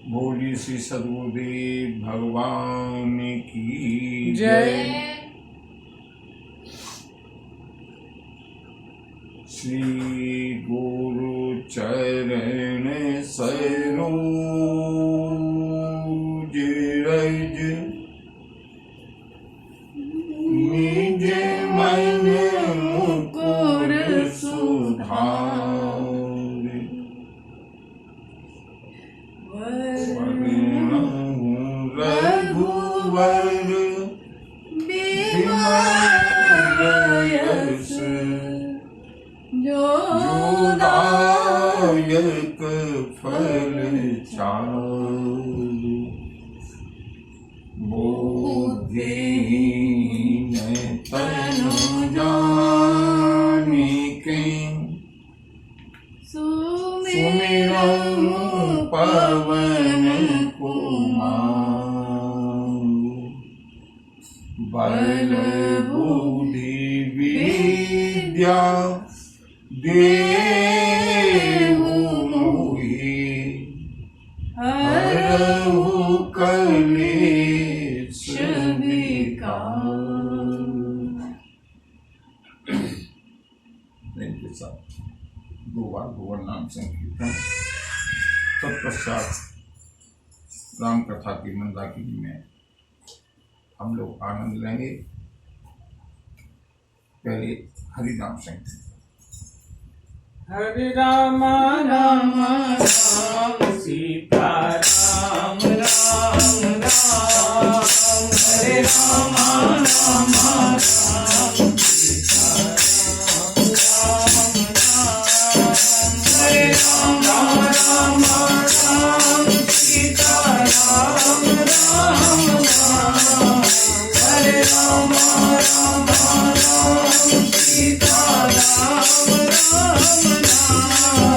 बोली श्री सद्गुरुदेव भगवान की जय। श्री गुरु चरण सरोज रज निज मन मुकुर सुधार रघुवर बिमल जोदायक फल चारु बुद्धिहीन तनु जानिके सुमिरनु पवन बल बुद्धि विद्या देहु मोहि हरहु कलेश के साथ 2 बार भुवन नाम संकीर्तन, तत्पश्चात राम कथा की मंदाकिनी में हम लोग आनंद लेंगे। पहले हरि नाम संकीर्तन। हरे राम राम राम सीता राम राम राम हरे राम राम राम सीता राम राम हरे राम राम राम सीता राम राम हरे राम राम राम सीता राम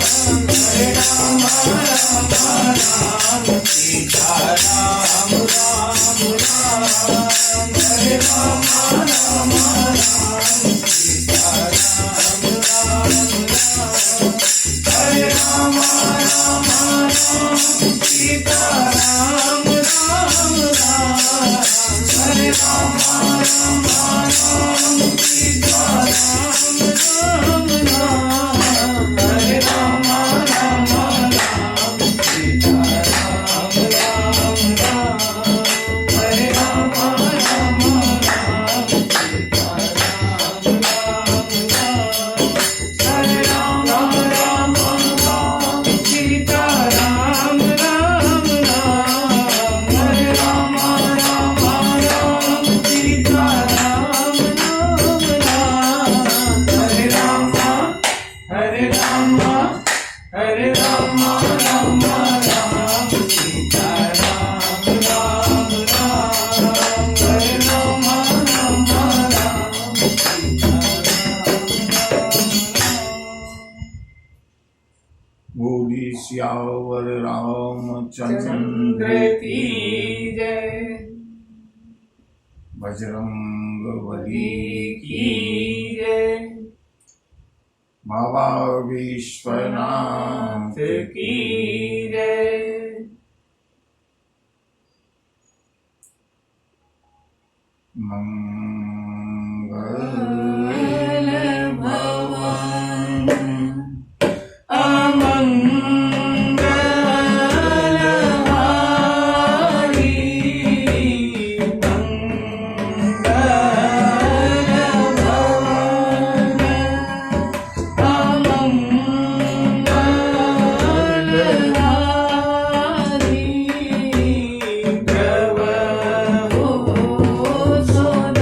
बोली सियावर रामचंद्र की जय। बजरंगबली की जय। बाबा विश्वनाथ की जय। मंगल भवन So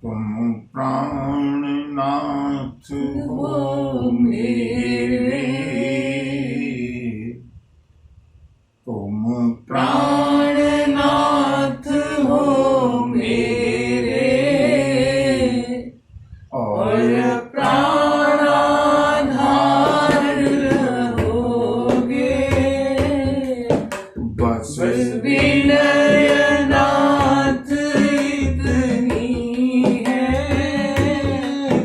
तुम प्राणनाथ हो मेरे, तुम प्राणनाथ हो मेरे, और प्राणाधार रहोगे। बस विनयनाथ इतनी है,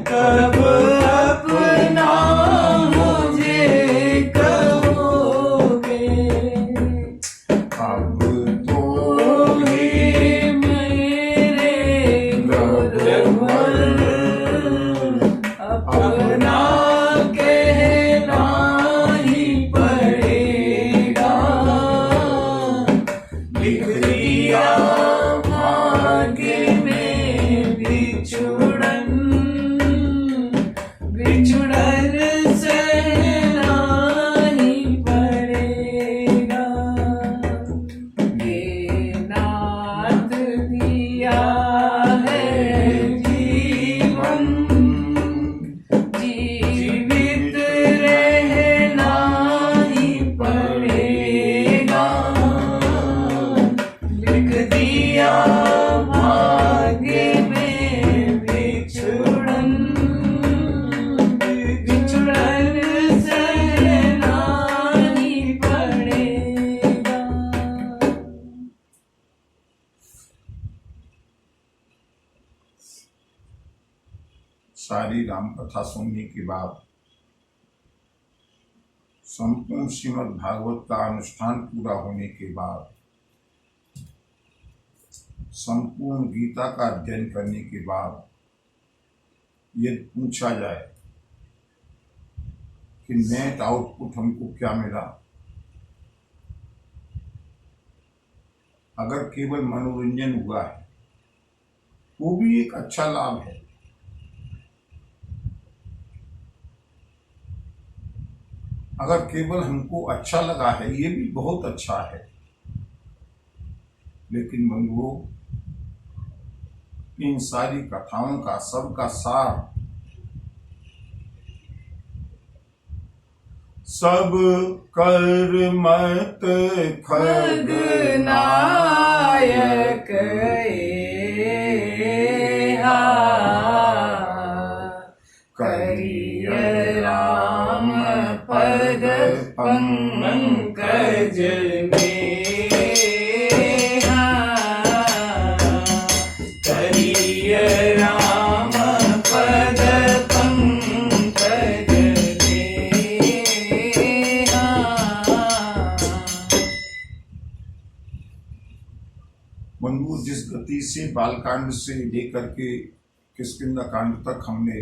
कब अपना मुझे कहोगे। अब तो हे मेरे गुरुवर, अपना कहना ही पड़ेगा। लिख दिया भाग्य में बिछुड़न, बिछुड़न सहना ही पड़ेगा। ये नाथ दिया है जीवन, जीवित रहना ही पड़ेगा। लिख दिया भाग्य में बिछुड़न, बिछुड़न सहना ही पड़ेगा। सारी राम कथा सुनने के बाद संपूर्ण श्रीमद् भागवत का अनुष्ठान पूरा होने के बाद संपूर्ण गीता का अध्ययन करने के बाद यदि पूछा जाए कि नेट आउटपुट हमको क्या मिला, अगर केवल मनोरंजन हुआ है वो भी एक अच्छा लाभ है। अगर केवल हमको अच्छा लगा है ये भी बहुत अच्छा है, लेकिन बंधुओं इन सारी कथाओं का सबका सार सब कर मत खगनायक एहा, करिय राम पद पंकज मेहा, करिय राम पद पंकज मेहा। बंधु जिस गति से बालकांड से लेकर के किष्किंधा कांड तक हमने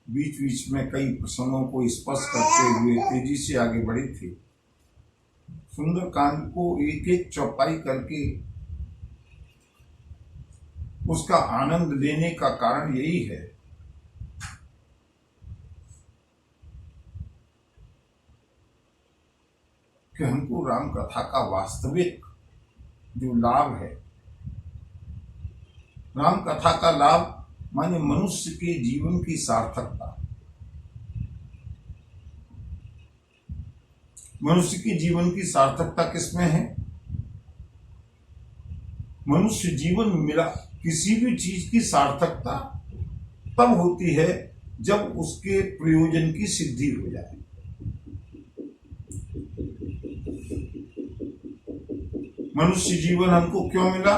बीच बीच में कई प्रसंगों को स्पर्श करते हुए तेजी से आगे बढ़े थे, सुंदर कांड को एक एक चौपाई करके उसका आनंद लेने का कारण यही है कि हमको राम कथा का वास्तविक जो लाभ है, राम कथा का लाभ माने मनुष्य के जीवन की सार्थकता। मनुष्य के जीवन की सार्थकता किसमें है? मनुष्य जीवन मिला, किसी भी चीज की सार्थकता तब होती है जब उसके प्रयोजन की सिद्धि हो जाए। मनुष्य जीवन हमको क्यों मिला?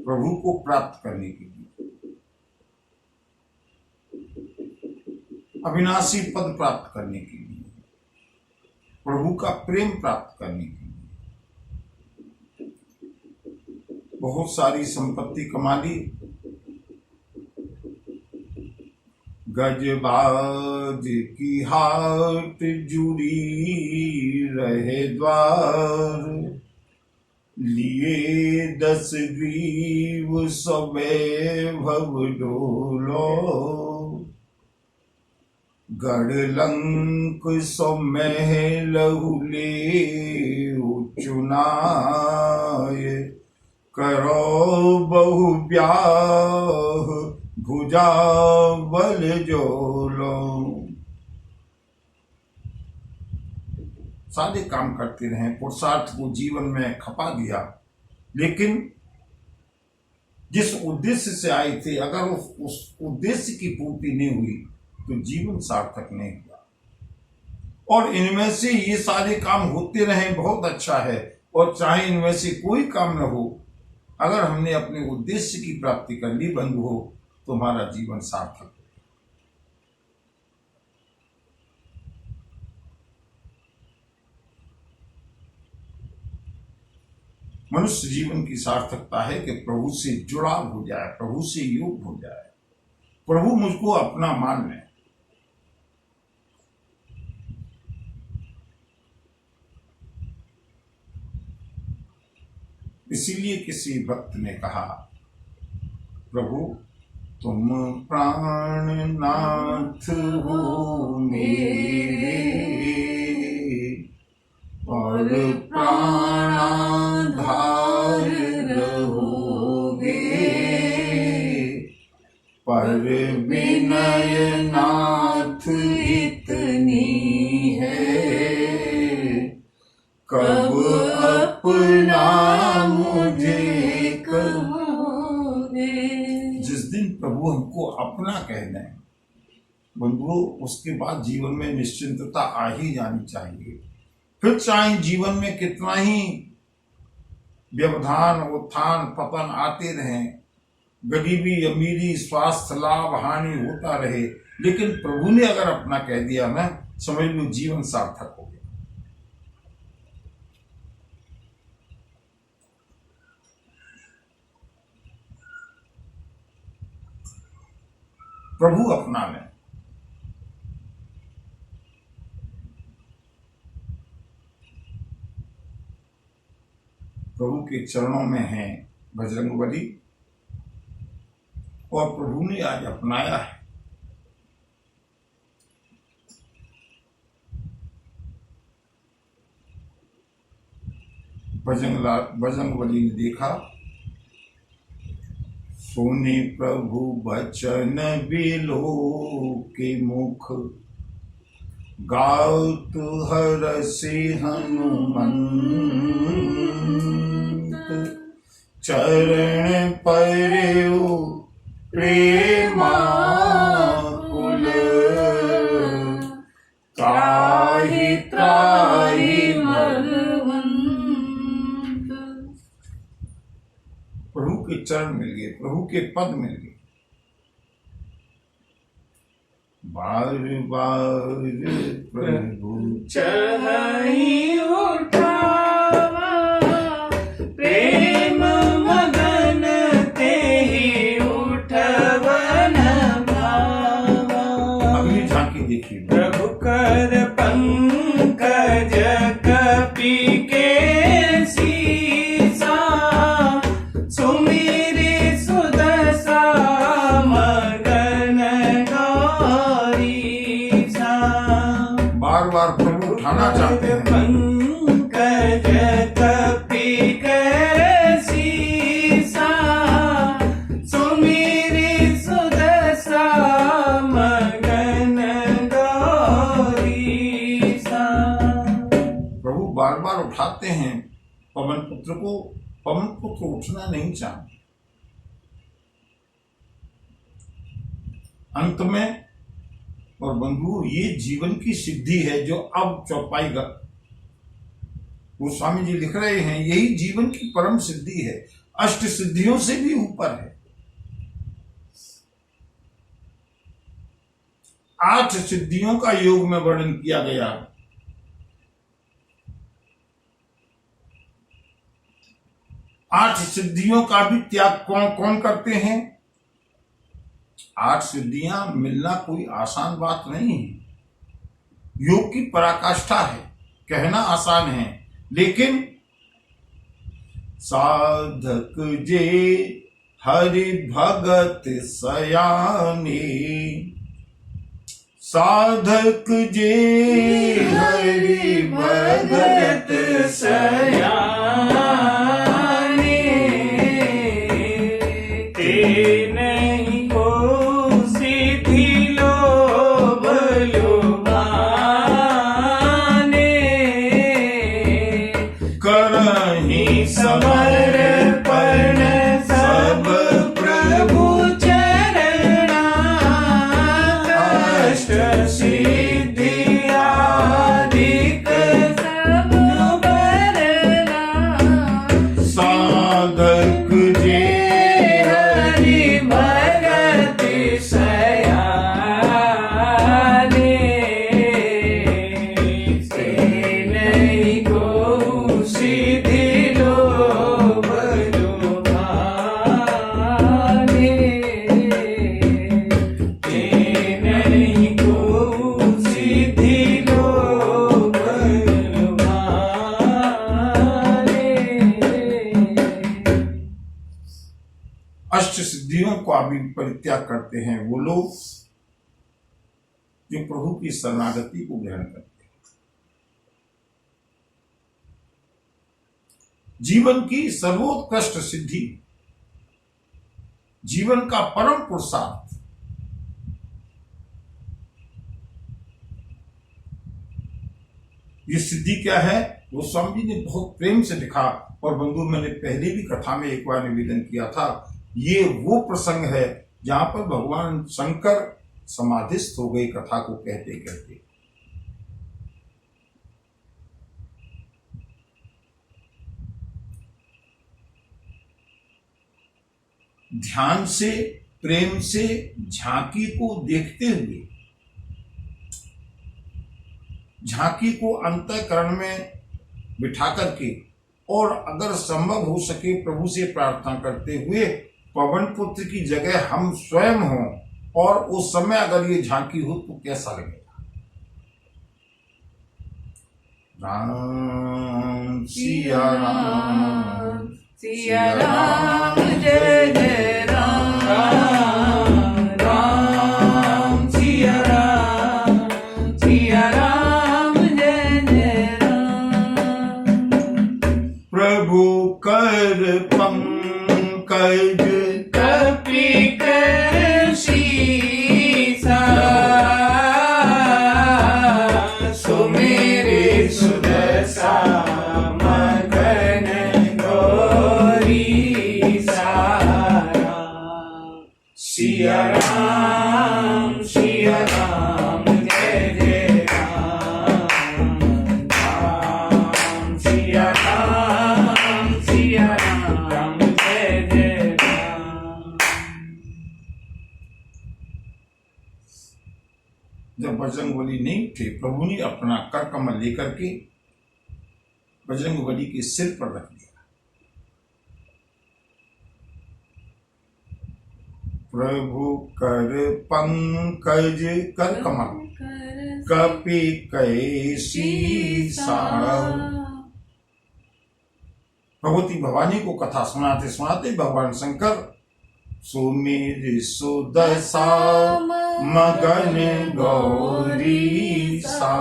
प्रभु को प्राप्त करने के लिए, अविनाशी पद प्राप्त करने के लिए, प्रभु का प्रेम प्राप्त करने के लिए। बहुत सारी संपत्ति कमा ली, गजबाज की हाट जुड़ी रहे द्वार, लिए 10 ग्रीव सवैभव डोलो, गढ़ लंक सो महल ले चुना, करो बहु ब्याह भुजा बल जोलो। सारे काम करते रहे, पुरुषार्थ को जीवन में खपा दिया, लेकिन जिस उद्देश्य से आए थे अगर उस उद्देश्य की पूर्ति नहीं हुई तो जीवन सार्थक नहीं हुआ। और इनमें से ये सारे काम होते रहे बहुत अच्छा है, और चाहे इनमें से कोई काम न हो, अगर हमने अपने उद्देश्य की प्राप्ति कर ली बंधु हो, तो हमारा जीवन सार्थक। मनुष्य जीवन की सार्थकता है कि प्रभु से जुड़ाव हो जाए, प्रभु से योग हो जाए, प्रभु मुझको अपना मान ले। इसीलिए किसी भक्त ने कहा, प्रभु तुम प्राणनाथ हो मेरे और प्राणाधार रहोगे, पर विनय नाथ इतनी है, कब अपना मुझे कहोगे। जिस दिन प्रभु हमको अपना कह दें बंधुओं, उसके बाद जीवन में निश्चिंतता आ ही जानी चाहिए। फिर चाहे जीवन में कितना ही व्यवधान उत्थान पतन आते रहें, गरीबी अमीरी स्वास्थ्य लाभ हानि होता रहे, लेकिन प्रभु ने अगर अपना कह दिया ना, समझ लो जीवन सार्थक हो गया। प्रभु अपना लें। प्रभु के चरणों में है बजरंगबली, और प्रभु ने आज अपनाया है। बजरंगबली ने देखा, सुने प्रभु बचन बिलो के मुख, गात हरसि हनुमंत, चरण पर्यो प्रेमाकुल, त्राहि त्राहि बलवंत। प्रभु के चरण मिल गए, प्रभु के पद मिल गए। बार बार प्रभु चढ़ाई उठावा, प्रेम मगन तेहि उठवन भावा। अगली झांकी देखिए, प्रभु कर पंकज कपि के सीसा, सुमिरि सुदशा मगन गौरीसा। बार बार प्रभु उठाना चाहते हैं। पंकज कपि के सीसा, सुमिरि सुदशा मगन गौरीसा। प्रभु बार बार उठाते हैं पवन पुत्र को। पवन पुत्र उठना नहीं चाहते। अंत में और बंधु, ये जीवन की सिद्धि है जो अब चौपाई गोस्वामी जी लिख रहे हैं। यही जीवन की परम सिद्धि है, अष्ट सिद्धियों से भी ऊपर है। 8 सिद्धियों का योग में वर्णन किया गया। 8 सिद्धियों का भी त्याग कौन कौन करते हैं? 8 सिद्धियां मिलना कोई आसान बात नहीं है। योग की पराकाष्ठा है, कहना आसान है, लेकिन साधक जे हरि भगत सयाने, साधक जे हरि भगत सयाने, ही समर्पण सब प्रभु चरणा कष्ट सिद्धि आदिक सब बरना साधक जे हरि भगति सयाने से नहीं को सिद्धि लोभ लुभाने से नहीं को सिद्धि लोभ लुभाने अष्ट सिद्धियों को अभी परित्याग करते हैं वो लोग जो प्रभु की शरणागति को ग्रहण करते हैं। जीवन की सर्वोत्कृष्ट सिद्धि, जीवन का परम पुरुषार्थ, ये सिद्धि क्या है? वो स्वामी जी ने बहुत प्रेम से लिखा और बंधु मैंने पहले भी कथा में एक बार निवेदन किया था। ये वो प्रसंग है जहां पर भगवान शंकर समाधिस्थ हो गए कथा को कहते कहते। ध्यान से प्रेम से झांकी को देखते हुए, झांकी को अंतःकरण में बिठा करके और अगर संभव हो सके प्रभु से प्रार्थना करते हुए पवन पुत्र की जगह हम स्वयं हों और उस समय अगर ये झांकी हो तो कैसा लगेगा? राम सिया राम सिया राम जय जय राम राम राम सिया राम जय जय राम प्रभु कर पंकज कपि कर शीसा सुमेरे सुदशा मगन गौरी सारा सिया राम जय जय राम राम सिया राम जय जय राम। जब बजरंगबली नहीं थे, प्रभु ने अपना कर कमल लेकर के बजरंगबली के सिर पर रख दिया। प्रभु कर पंकज कर कमल कपि कैसी सा। भगवती भवानी को कथा सुनाते सुनाते भगवान शंकर सुमेर सुदशा मगन गौरी सा।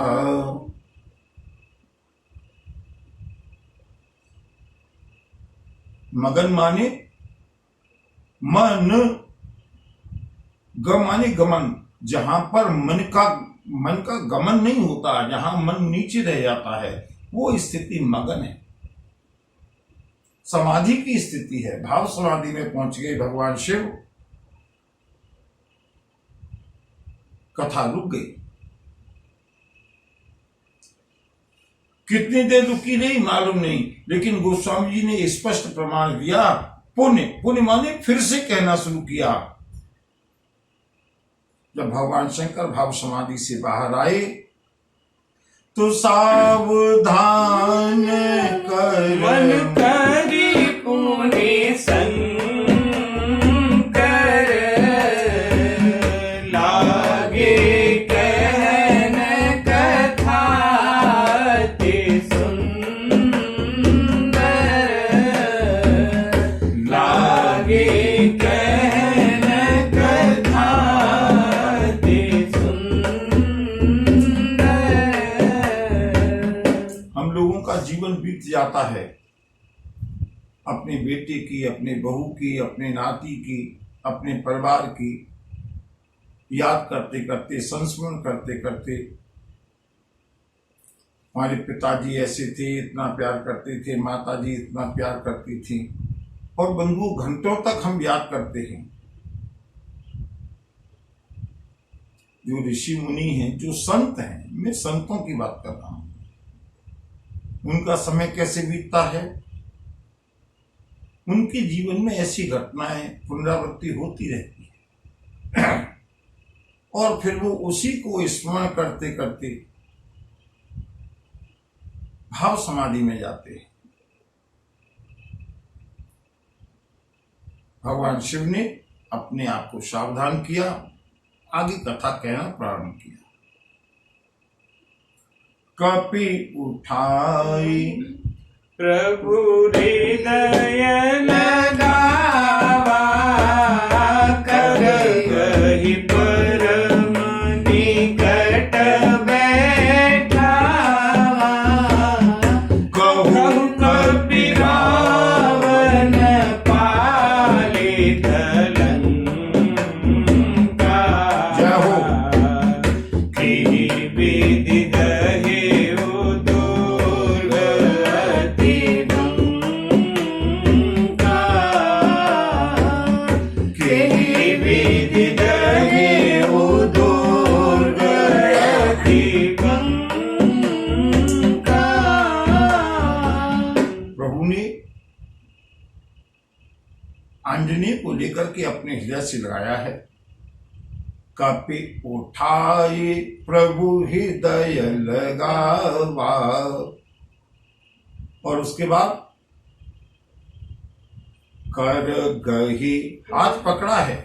मगन माने मन, ग माने गमन, जहां पर मन का गमन नहीं होता, जहां मन नीचे रह जाता है वो स्थिति मगन है, समाधि की स्थिति है। भाव समाधि में पहुंच गए भगवान शिव, कथा रुक गई। कितनी देर रुकी नहीं मालूम नहीं, लेकिन गोस्वामी जी ने स्पष्ट प्रमाण दिया। पुण्य माने फिर से कहना शुरू किया। जब भगवान शंकर भाव समाधि से बाहर आए तो सावधान कर मन करी पुण्य शंकर लागे कहन कथा ते सुंदर लागे कहन कथा ते सुंदर। हम लोगों का जीवन बीत जाता है अपने बेटे की, अपने बहू की, अपने नाती की, अपने परिवार की याद करते करते, संस्मरण करते करते। हमारे पिताजी ऐसे थे, इतना प्यार करते थे, माताजी इतना प्यार करती थी, और बंधु घंटों तक हम याद करते हैं। जो ऋषि मुनि हैं, जो संत हैं, मैं संतों की बात कर रहा हूं, उनका समय कैसे बीतता है, उनके जीवन में ऐसी घटनाएं पुनरावृत्ति होती रहती है और फिर वो उसी को स्मरण करते करते भाव समाधि में जाते हैं। भगवान शिव ने अपने आप को सावधान किया, आगे कथा कहना प्रारंभ किया। कपि उठाई प्रभु हृदय लगावा, कर गहि परम निकट बैठावा। कहु कपि रावण पालित लंका। जय हो। किहि विधि दहेउ दुर्गति लंका। किहि विधि दहेउ दुर्गति लंका। प्रभु ने आंजनेय को लेकर के अपने हृदय से लगाया है। कपि उठाए प्रभु हृदय लगावा, और उसके बाद कर गही, हाथ पकड़ा है।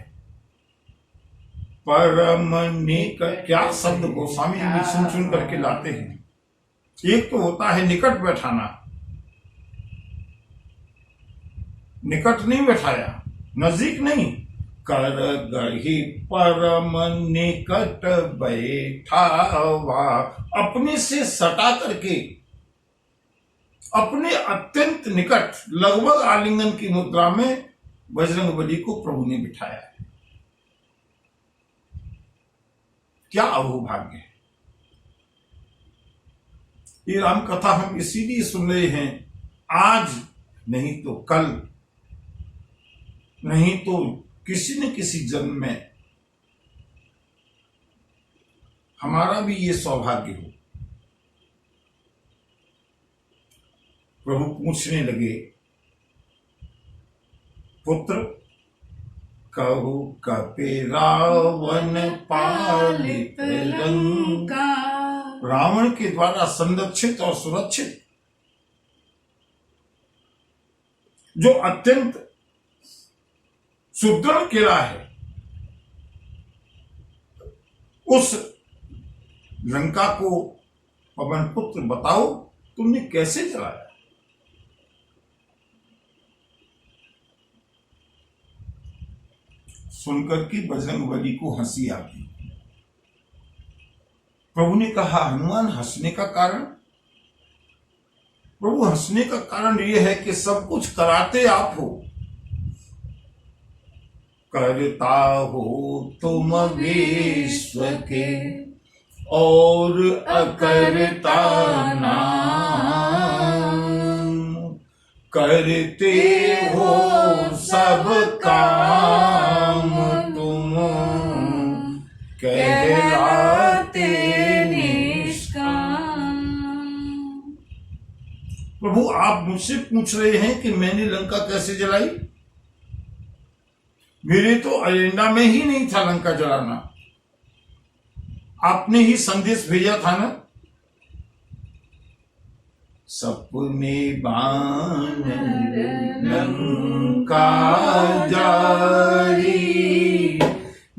परम निकट, क्या शब्द गोस्वामी जी सुन सुन करके लाते हैं। एक तो होता है निकट बैठाना, निकट नहीं बैठाया, नजदीक नहीं, कर गही परम निकट बैठावा, अपने से सटा करके, अपने अत्यंत निकट, लगभग आलिंगन की मुद्रा में बजरंगबली को प्रभु ने बिठाया है। क्या अहोभाग्य है। ये राम कथा हम इसीलिए सुन रहे हैं, आज नहीं तो कल, नहीं तो किसी न किसी जन्म में हमारा भी ये सौभाग्य हो। प्रभु पूछने लगे, पुत्र कहु कपि रावण पालित लंका, रावण के द्वारा संरक्षित और सुरक्षित जो अत्यंत सुदृढ़ किला है, उस लंका को पवन पुत्र बताओ तुमने कैसे जलाया। सुनकर के बजरंगबली को हंसी आ गई। प्रभु ने कहा, हनुमान हंसने का कारण? प्रभु हंसने का कारण यह है कि सब कुछ कराते आप हो, करता हो तुम विश्व के और अकर्ता नाम, करते हो सब काम तुम कहलाते निष्काम। प्रभु आप मुझसे पूछ रहे हैं कि मैंने लंका कैसे जलाई? मेरे तो एजेंडा में ही नहीं था लंका जलाना, आपने ही संदेश भेजा था ना। सपने बानर लंका जारी,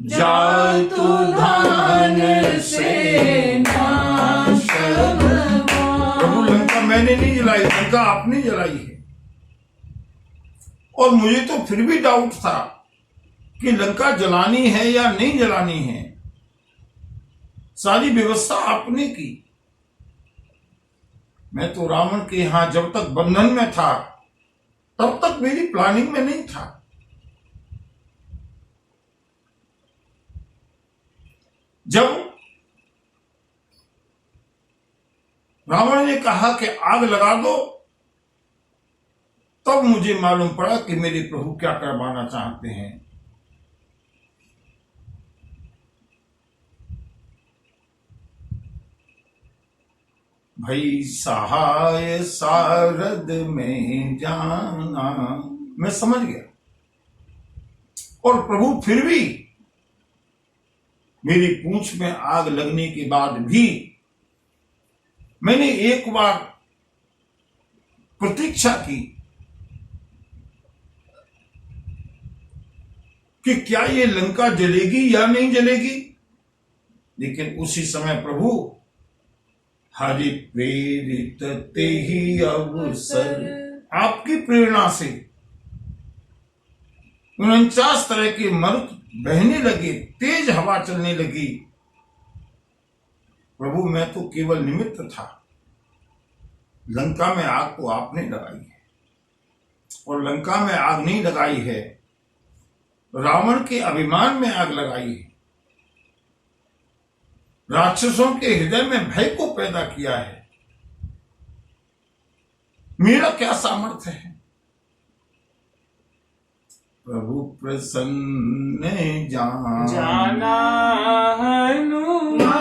जातु धान से नाश। प्रभु लंका मैंने नहीं जलाई, लंका आपने जलाई है। और मुझे तो फिर भी डाउट था कि लंका जलानी है या नहीं जलानी है। सारी व्यवस्था आपने की। मैं तो रावण के यहां जब तक बंधन में था तब तक मेरी प्लानिंग में नहीं था। जब रावण ने कहा कि आग लगा दो। तब मुझे मालूम पड़ा कि मेरे प्रभु क्या करवाना चाहते हैं। भई सहाय सारद में जाना, मैं समझ गया। और प्रभु फिर भी मेरी पूंछ में आग लगने के बाद भी मैंने एक बार प्रतीक्षा की कि क्या ये लंका जलेगी या नहीं जलेगी। लेकिन उसी समय प्रभु हरि प्रेरित ते ही अवसर, आपकी प्रेरणा से 49 तरह के मरुत बहने लगे, तेज हवा चलने लगी। प्रभु मैं तो केवल निमित्त था, लंका में आग तो आपने लगाई है। और लंका में आग नहीं लगाई है, रावण के अभिमान में आग लगाई है, राक्षसों के हृदय में भय को पैदा किया है। मेरा क्या सामर्थ्य है। प्रभु प्रसन्न जाना हनुमाना,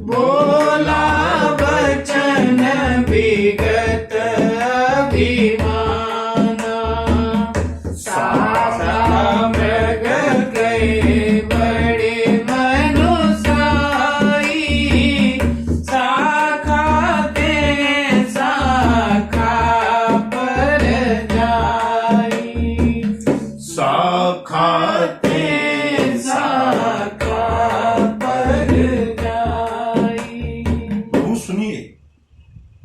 बोला बचन विगत अभिमाना। सासा मृग गए बड़े मनुसाई, शाखा ते शाखा पर जाई। साखाते शाखा पर जाई। प्रभु सुनिए।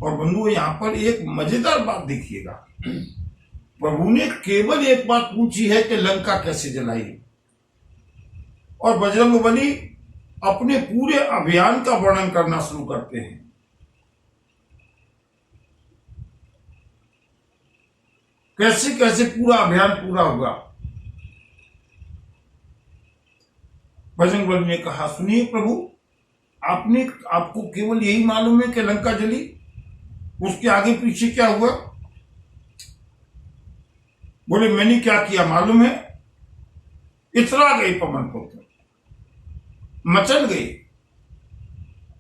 और बंधु यहाँ पर एक मजेदार बात देखिएगा। प्रभु ने केवल एक बात पूछी है कि लंका कैसे जलाई, और बजरंगबली अपने पूरे अभियान का वर्णन करना शुरू करते हैं। कैसे कैसे पूरा अभियान पूरा हुआ। बजरंगबली ने कहा सुनिए प्रभु, आपको केवल यही मालूम है कि लंका जली, उसके आगे पीछे क्या हुआ। बोले मैंने क्या किया मालूम है। इतरा गई पवन पुत्र, मचल गई।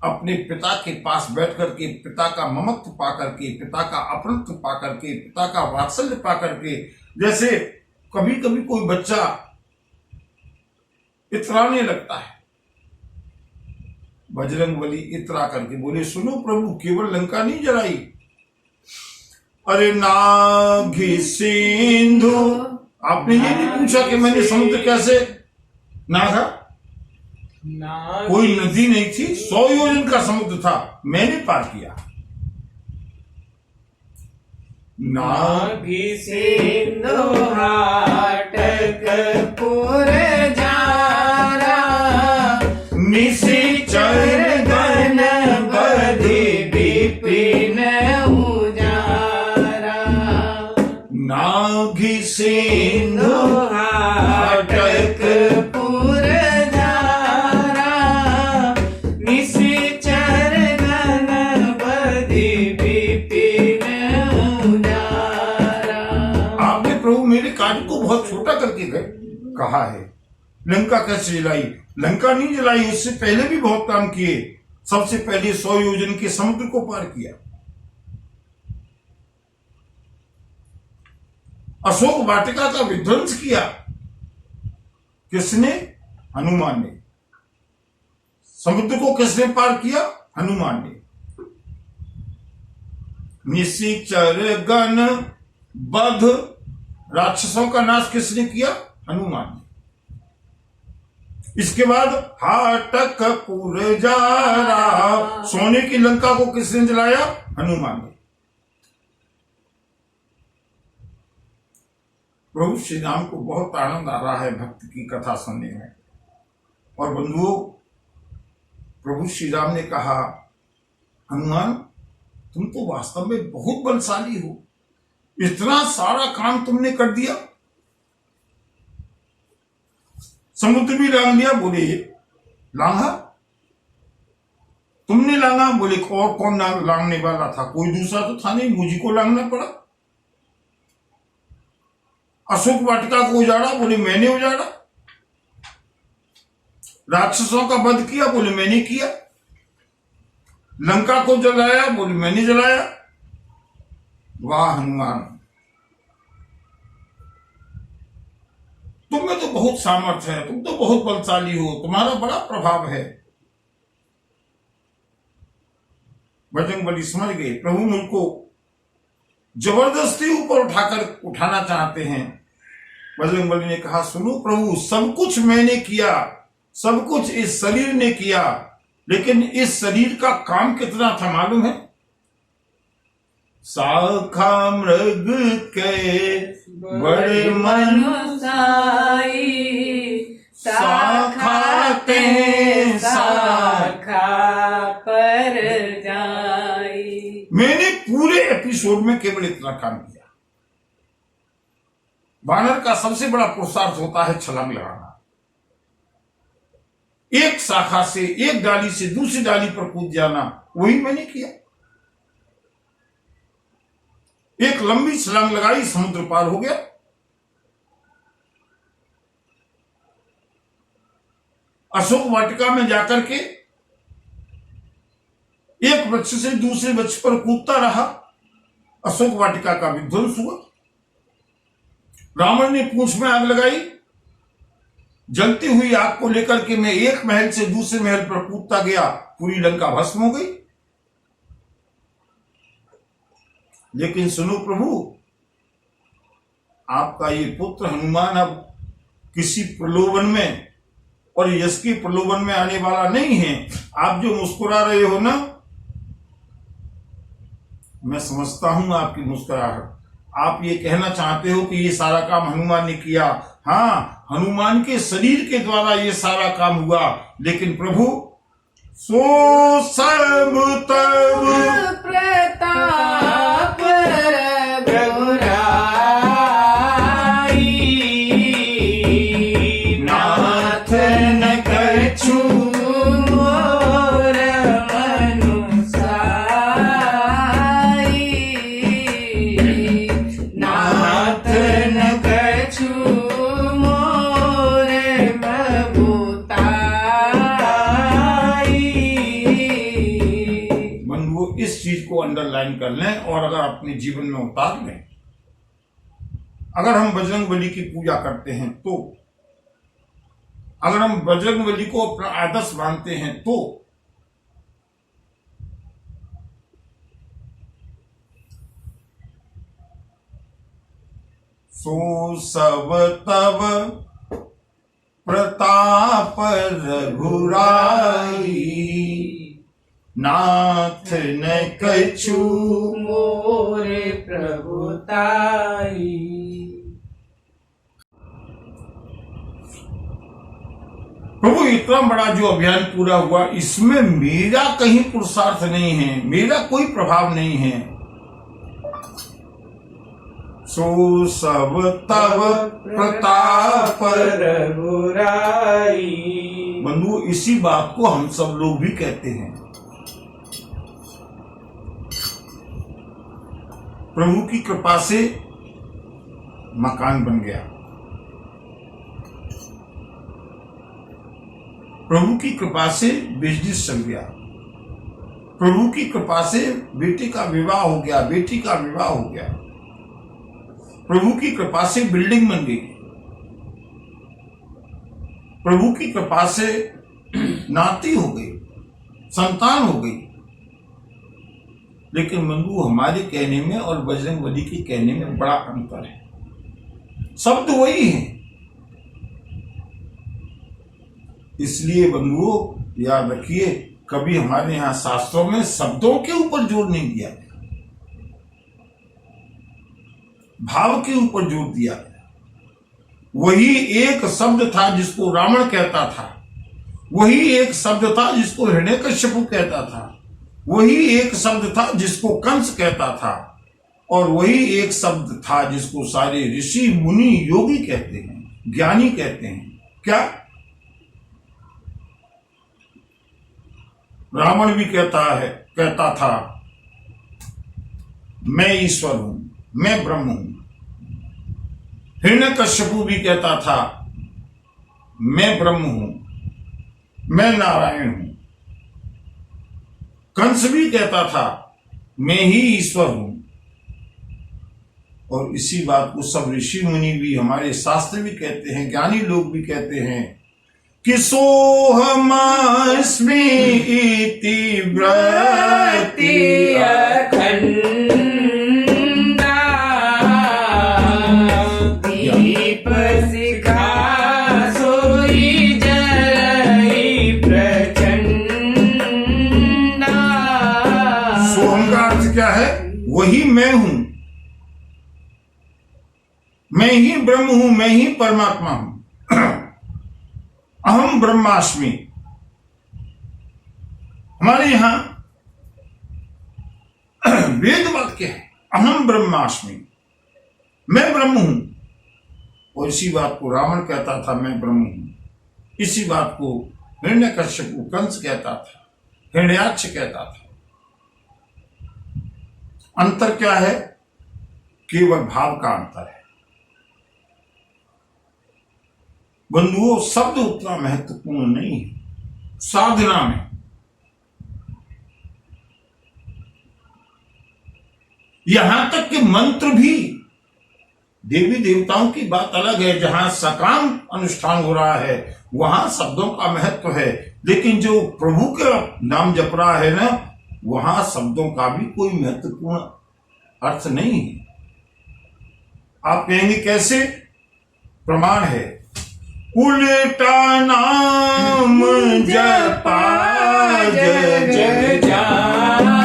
अपने पिता के पास बैठ करके, पिता का ममत्व पा करके, पिता का अपनत्व पा करके, पिता का वात्सल्य पा करके, जैसे कभी कभी कोई बच्चा इतराने लगता है। बजरंगबली इतरा करके बोले सुनो प्रभु, केवल लंका नहीं जलाई, अरे नाघि सिंधु। आपने ये नहीं पूछा कि मैंने समुद्र कैसे नाघा। कोई नदी नहीं थी, 100 योजन का समुद्र था, मैंने पार किया। नाभि सिंधु हाटक पुर जारा, निशिचर गण बधि विपिन उजारा। नाघि सिंधु हाटक पुर जारा, निशिचर गण बधि विपिन उजारा। आपने प्रभु मेरे कार्य को बहुत छोटा करके कहा है। लंका कैसे जलाई। लंका नहीं जलाई, उससे पहले भी बहुत काम किए। सबसे पहले 100 योजन के समुद्र को पार किया। अशोक वाटिका का विध्वंस किया। किसने? हनुमान ने। समुद्र को किसने पार किया? हनुमान ने। निशिचर गण बध, राक्षसों का नाश किसने किया? हनुमान ने। इसके बाद हाटक पुर जारा, सोने की लंका को किसने जलाया? हनुमान ने। प्रभु श्री राम को बहुत आनंद आ रहा है भक्त की कथा सुनने में। और बंधुओं, प्रभु श्री राम ने कहा हनुमान, तुम तो वास्तव में बहुत बलशाली हो, इतना सारा काम तुमने कर दिया। समुद्र भी लांग लिया। बोले लांघा तुमने लांगा? बोले और कौन लांगने वाला था? कोई दूसरा तो था नहीं, मुझी को लांगना पड़ा। अशोक वाटिका को उजाड़ा? बोले मैंने उजाड़ा। राक्षसों का वध किया? बोले मैंने किया। लंका को जलाया? बोले मैंने जलाया। वाह हनुमान, तुम में तो बहुत सामर्थ्य है, तुम तो बहुत बलशाली हो, तुम्हारा बड़ा प्रभाव है। बजरंगबली समझ गए प्रभु मुझको जबरदस्ती ऊपर उठाना चाहते हैं। बजरंगबली ने कहा सुनो प्रभु, सब कुछ मैंने किया, सब कुछ इस शरीर ने किया, लेकिन इस शरीर का काम कितना था मालूम है? शाखा मृग के बड़े मनुसाई, शाखा ते शाखा पर जाई। मैंने पूरे एपिसोड में केवल इतना काम किया। वानर का सबसे बड़ा पुरुषार्थ होता है छलांग लगाना। एक शाखा से, एक डाली से दूसरी डाली पर कूद जाना, वही मैंने किया। एक लंबी छलांग लगाई, समुद्र पार हो गया। अशोक वाटिका में जाकर के एक वृक्ष से दूसरे वृक्ष पर कूदता रहा, अशोक वाटिका का विध्वंस हुआ। रावण ने पूंछ में आग लगाई, जलती हुई आग को लेकर के मैं एक महल से दूसरे महल पर कूदता गया, पूरी लंका भस्म हो गई। लेकिन सुनो प्रभु, आपका ये पुत्र हनुमान अब किसी प्रलोभन में और यश के प्रलोभन में आने वाला नहीं है। आप जो मुस्कुरा रहे हो ना, मैं समझता हूं आपकी मुस्कुराहट। आप ये कहना चाहते हो कि ये सारा काम हनुमान ने किया। हाँ, हनुमान के शरीर के द्वारा ये सारा काम हुआ, लेकिन प्रभु सो सब तब प्रताप रघुराई, नाथ न कछु मोर मनुसाई, नाथ न कछु मोर मबुताई। मन वो इस चीज को अंडरलाइन कर लें और अगर अपने जीवन में उतार लें। अगर हम बजरंगबली की पूजा करते हैं तो, अगर हम बजरंगबली को अपना आदर्श मानते हैं तो सो सब तब प्रताप रघुराई, नाथ न कछु मोरे प्रभुताई। प्रभु इतना बड़ा जो अभियान पूरा हुआ, इसमें मेरा कहीं पुरुषार्थ नहीं है, मेरा कोई प्रभाव नहीं है। सो सब तब प्रताप रघुराई। बंधु, इसी बात को हम सब लोग भी कहते हैं। प्रभु की कृपा से मकान बन गया, प्रभु की कृपा से बिजनेस चल गया, प्रभु की कृपा से बेटे का विवाह हो गया, बेटी का विवाह हो गया, प्रभु की कृपा से बिल्डिंग बन गई, प्रभु की कृपा से नाती हो गई, संतान हो गई। लेकिन बंधु, हमारे कहने में और बजरंगबली के कहने में बड़ा अंतर है। शब्द वही है। इसलिए बंधुओं याद रखिए, कभी हमारे यहां शास्त्रों में शब्दों के ऊपर जोर नहीं दिया गया, भाव के ऊपर जोर दिया गया। वही एक शब्द था जिसको रावण कहता था, वही एक शब्द था जिसको हिरण्यकश्यप कहता था, वही एक शब्द था जिसको कंस कहता था, और वही एक शब्द था जिसको सारे ऋषि मुनि योगी कहते हैं, ज्ञानी कहते हैं। क्या? रावण भी कहता था मैं ईश्वर हूं, मैं ब्रह्म हूं। हिरण्यकश्यपु भी कहता था मैं ब्रह्म हूं, मैं नारायण हूं। कंस भी कहता था मैं ही ईश्वर हूं। और इसी बात को सब ऋषि मुनि भी, हमारे शास्त्र भी कहते हैं, ज्ञानी लोग भी कहते हैं कि सोहमास्मि इति व्रति अखंडा दीप शिखा सोई जलई प्रचंडा। सोहम का अर्थ क्या है? वही मैं हूं, मैं ही ब्रह्म हूं, मैं ही परमात्मा हूं। अहम ब्रह्मास्मि। हमारे यहां वेद वाक्य है अहम ब्रह्मास्मि, मैं ब्रह्म हूं। और इसी बात को रावण कहता था मैं ब्रह्म हूं। इसी बात को हिरण्यकश्यप कंस कहता था, हिरण्याक्ष कहता था। अंतर क्या है? केवल भाव का अंतर है। बंधुओं, शब्द उतना महत्वपूर्ण नहीं है साधना में। यहां तक कि मंत्र भी, देवी देवताओं की बात अलग है, जहां सकाम अनुष्ठान हो रहा है वहां शब्दों का महत्व है, लेकिन जो प्रभु का नाम जप रहा है ना, वहां शब्दों का भी कोई महत्वपूर्ण अर्थ नहीं है। आप कहेंगे कैसे? प्रमाण है, उल्टा नाम जपा जग जाना,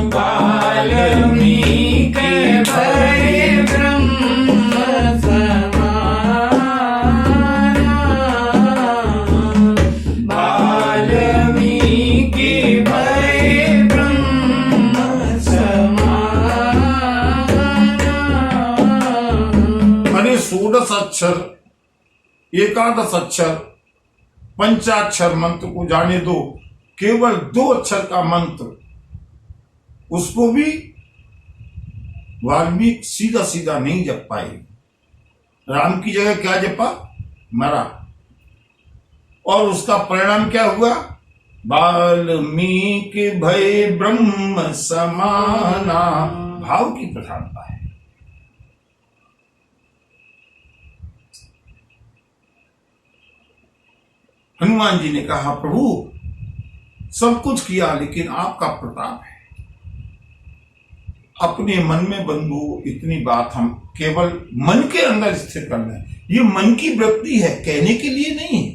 वाल्मीकि भय ब्रह्म समाना, वाल्मीकि भय ब्रह्म समाना। अरे 16 अक्षर, एकादश अक्षर, पंचाक्षर मंत्र को जाने दो, केवल 2 अक्षर का मंत्र, उसको भी वाल्मीकि सीधा सीधा नहीं जप पाए। राम की जगह क्या जपा? मरा। और उसका परिणाम क्या हुआ? वाल्मीकि भय ब्रह्म समाना। भाव की प्रधानता है। हनुमान जी ने कहा प्रभु सब कुछ किया लेकिन आपका प्रताप है। अपने मन में बंधु इतनी बात हम केवल मन के अंदर स्थिर करना है। ये मन की वृत्ति है, कहने के लिए नहीं है,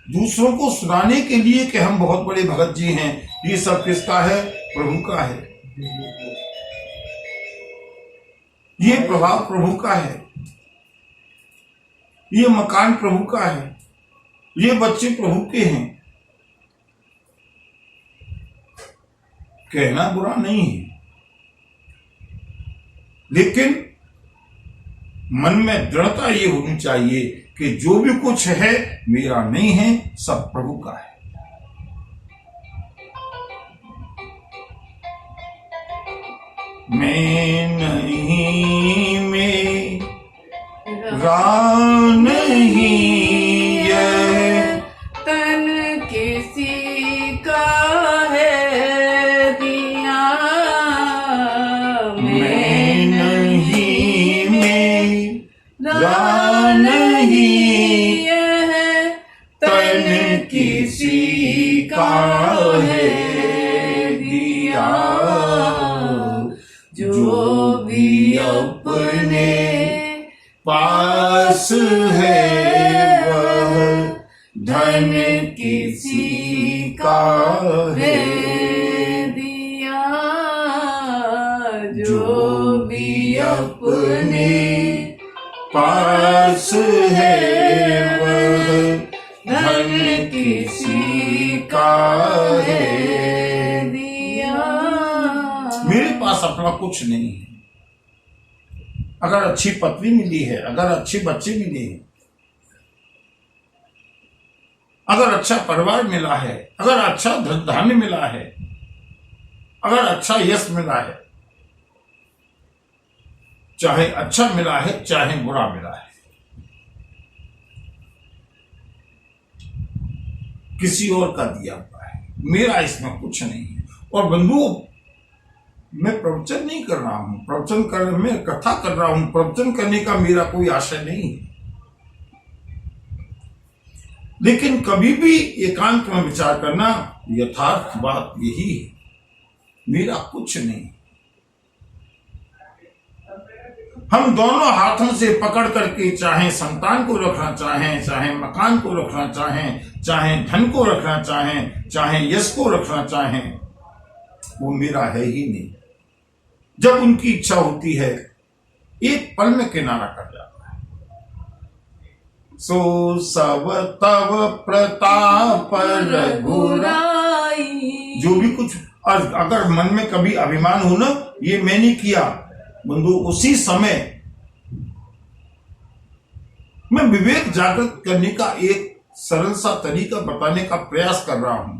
दूसरों को सुनाने के लिए कि हम बहुत बड़े भगत जी हैं। ये सब किसका है? प्रभु का है। ये प्रभाव प्रभु का है, ये मकान प्रभु का है, ये बच्चे प्रभु के हैं। कहना बुरा नहीं है, लेकिन मन में दृढ़ता ये होनी चाहिए कि जो भी कुछ है मेरा नहीं है, सब प्रभु का है। मैं नहीं, मेरा नहीं, यह तन किसी का है दिया। मैं नहीं, मेरा नहीं, यह तन किसी का है दिया। जो भी अपने पास है वह धन किसी का है दिया। जो भी अपने पास है वह धन किसी का है दिया। मेरे पास अपना कुछ नहीं है। अगर अच्छी पत्नी मिली है, अगर अच्छे बच्चे मिले हैं, अगर अच्छा परिवार मिला है, अगर अच्छा धन मिला है, अगर अच्छा यश मिला है, चाहे अच्छा मिला है चाहे बुरा मिला है, किसी और का दिया हुआ है, मेरा इसमें कुछ नहीं है। और बंधुओं, मैं प्रवचन नहीं कर रहा हूं, मैं कथा कर रहा हूं, प्रवचन करने का मेरा कोई आशय नहीं है। लेकिन कभी भी एकांत में विचार करना, यथार्थ बात यही है, मेरा कुछ नहीं। हम दोनों हाथों से पकड़ करके चाहे संतान को रखना चाहें, चाहे मकान को रखना चाहें, चाहे धन को रखना चाहें, चाहे यश को रखना चाहें, वो मेरा है ही नहीं। जब उनकी इच्छा होती है, एक पल में किनारा कर जाता है। सो सब तव प्रताप रघुराई। जो भी कुछ, अगर मन में कभी अभिमान हो ना, ये मैंने किया, बंधु, उसी समय मैं विवेक जागृत करने का एक सरल सा तरीका बताने का प्रयास कर रहा हूं।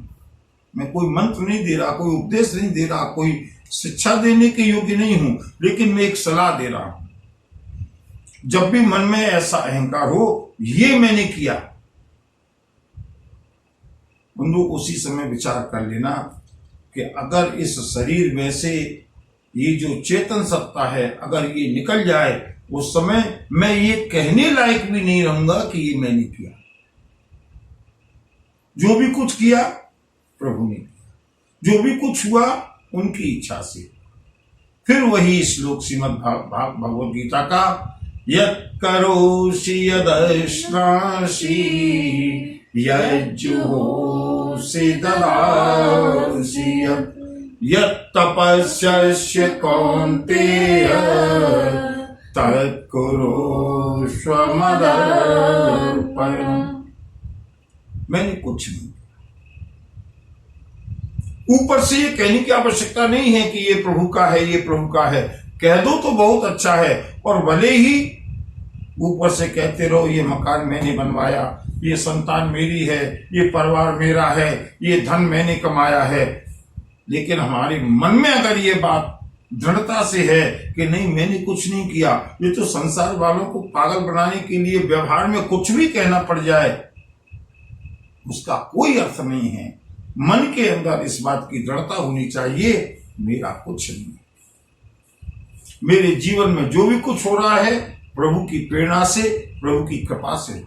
मैं कोई मंत्र नहीं दे रहा, कोई उपदेश नहीं दे रहा, कोई शिक्षा देने के योग्य नहीं हूं, लेकिन मैं एक सलाह दे रहा हूं। जब भी मन में ऐसा अहंकार हो, ये मैंने किया, बंधु, उसी समय विचार कर लेना कि अगर इस शरीर में से ये जो चेतन सत्ता है, अगर ये निकल जाए, उस समय मैं ये कहने लायक भी नहीं रहूंगा कि ये मैंने किया। जो भी कुछ किया प्रभु ने किया, जो भी कुछ हुआ उनकी इच्छा से। फिर वही श्लोक श्रीमद् भगवद गीता का, यत् करोषि यदश्नासि यज्जुहोषि ददासि यत् तपस्यस्य कौन्तेय तत्कुरुष्व मदर्पणम्। मैंने कुछ नहीं। ऊपर से ये कहने की आवश्यकता नहीं है कि ये प्रभु का है, ये प्रभु का है। कह दो तो बहुत अच्छा है, और भले ही ऊपर से कहते रहो ये मकान मैंने बनवाया, ये संतान मेरी है, ये परिवार मेरा है, ये धन मैंने कमाया है, लेकिन हमारे मन में अगर ये बात दृढ़ता से है कि नहीं, मैंने कुछ नहीं किया, ये तो संसार वालों को पागल बनाने के लिए व्यवहार में कुछ भी कहना पड़ जाए, उसका कोई अर्थ नहीं है। मन के अंदर इस बात की दृढ़ता होनी चाहिए, मेरा कुछ नहीं। मेरे जीवन में जो भी कुछ हो रहा है प्रभु की प्रेरणा से, प्रभु की कृपा से।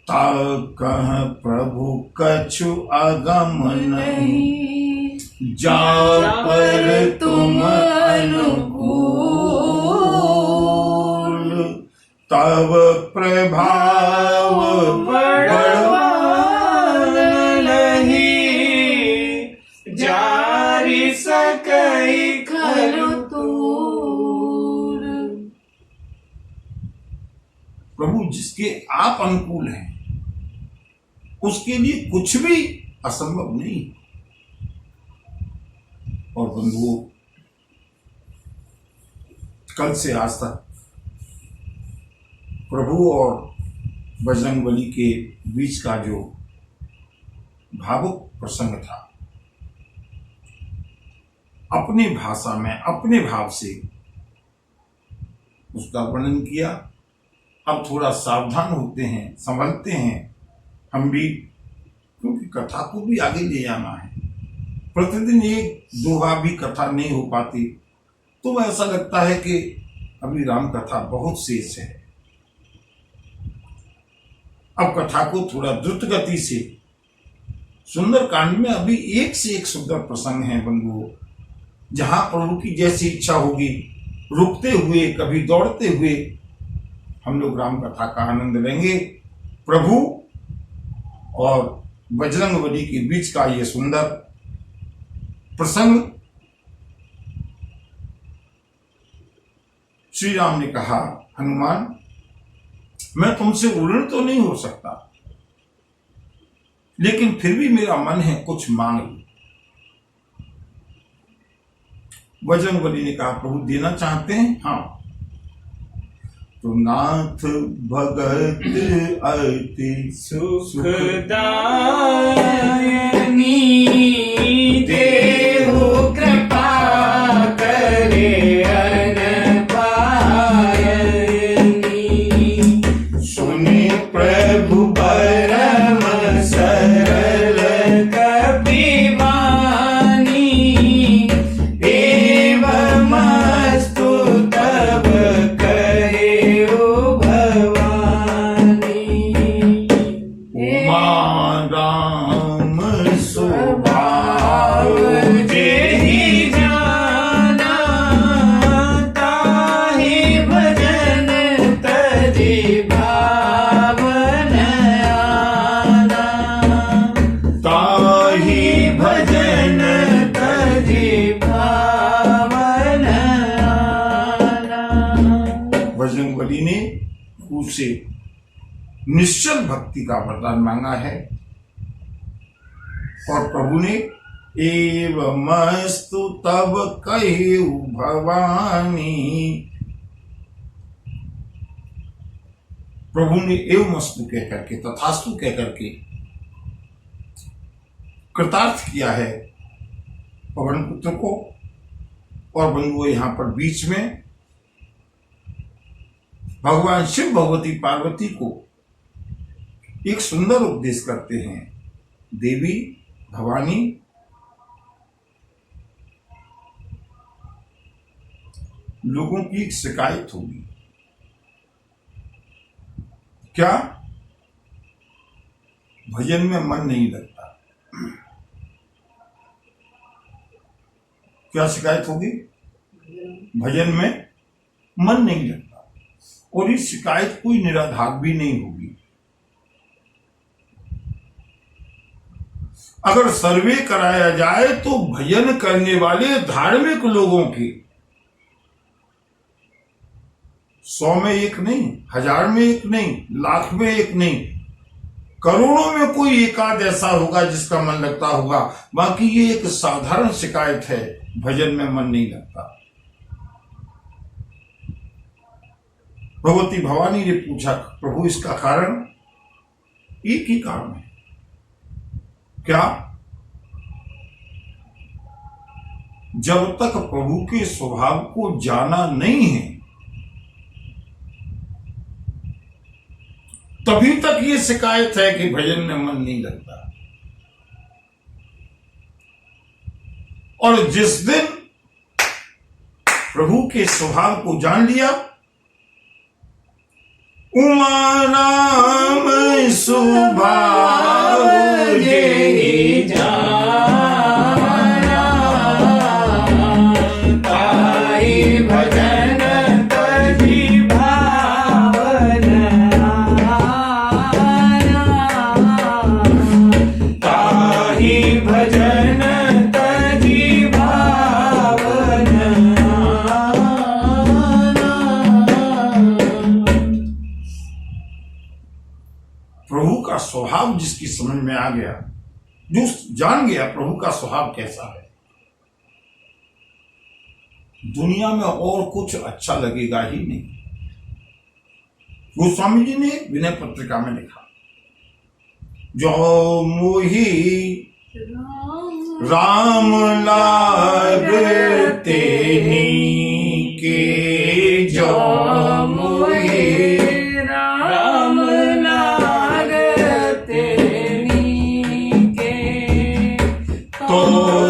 कह प्रभु कछु अगम नहीं, जा पर तुम अनुकूल, तब प्रभाव बड़वान नहीं, जारी सकई खरु तूर। प्रभु जिसके आप अनुकूल हैं, उसके लिए कुछ भी असंभव नहीं। और बंधुओं, कल से आज तक प्रभु और बजरंगबली के बीच का जो भावुक प्रसंग था, अपनी भाषा में अपने भाव से उसका वर्णन किया। अब थोड़ा सावधान होते हैं, संभलते हैं हम भी, क्योंकि कथा को भी आगे ले जाना है। प्रतिदिन एक दोहा भी कथा नहीं हो पाती, तो ऐसा लगता है कि अभी राम कथा बहुत शेष है। अब कथा को थोड़ा द्रुत गति से, सुंदर कांड में अभी एक से एक सुंदर प्रसंग है बंधुओं, जहां प्रभु की जैसी इच्छा होगी, रुकते हुए कभी दौड़ते हुए हम लोग राम कथा का आनंद लेंगे। प्रभु और बजरंगबली के बीच का ये सुंदर प्रसंग। श्री राम ने कहा, हनुमान, मैं तुमसे उड़न तो नहीं हो सकता, लेकिन फिर भी मेरा मन है कुछ मांग लो। बजरंगबली ने कहा, प्रभु देना चाहते हैं? हाँ, तो नाथ भगत अति सुखदायनी देहु कृपा करे अन पायनी सुनि प्रभु परम सरल कपिवानी एवमस्तु तब करेउ भवानी उमा राम स्वभाव जेहि जाना ताहि भजन तजि भावन आना ताहि भजन तजि भावन आना। बजरंगबली ने उसे निश्चल भक्ति का वरदान मांगा है और प्रभु ने एवमस्तु तब कहिउ भवानी, प्रभु ने एवमस्तु कह करके तथास्तु कह करके कृतार्थ किया है पवन पुत्र को। और बंधुओं यहाँ पर बीच में भगवान शिव भगवती पार्वती को एक सुंदर उपदेश करते हैं। देवी भवानी, लोगों की एक शिकायत होगी, क्या भजन में मन नहीं लगता। क्या शिकायत होगी? भजन में मन नहीं लगता। और इस शिकायत कोई निराधार भी नहीं होगी। अगर सर्वे कराया जाए तो भजन करने वाले धार्मिक लोगों की 100 में एक नहीं, 1000 में एक नहीं, लाख में एक नहीं, करोड़ों में कोई एकाध ऐसा होगा जिसका मन लगता होगा। बाकी ये एक साधारण शिकायत है, भजन में मन नहीं लगता। भगवती भवानी ने पूछा, प्रभु इसका कारण? एक ही कारण है। क्या? जब तक प्रभु के स्वभाव को जाना नहीं है तभी तक ये शिकायत है कि भजन में मन नहीं लगता। और जिस दिन प्रभु के स्वभाव को जान लिया, उमा राम स्वभाव जेहि जाना ताहि भजन तजि भावन आना ताहि भजन तजि भावन आना। प्रभु का स्वभाव जिसकी समझ में आ गया, जो जान गया प्रभु का स्वभाव कैसा है, दुनिया में और कुछ अच्छा लगेगा ही नहीं। गोस्वामी जी ने विनय पत्रिका में लिखा, जो मोहि राम लागते के, जो मोहि राम लागते नीके तो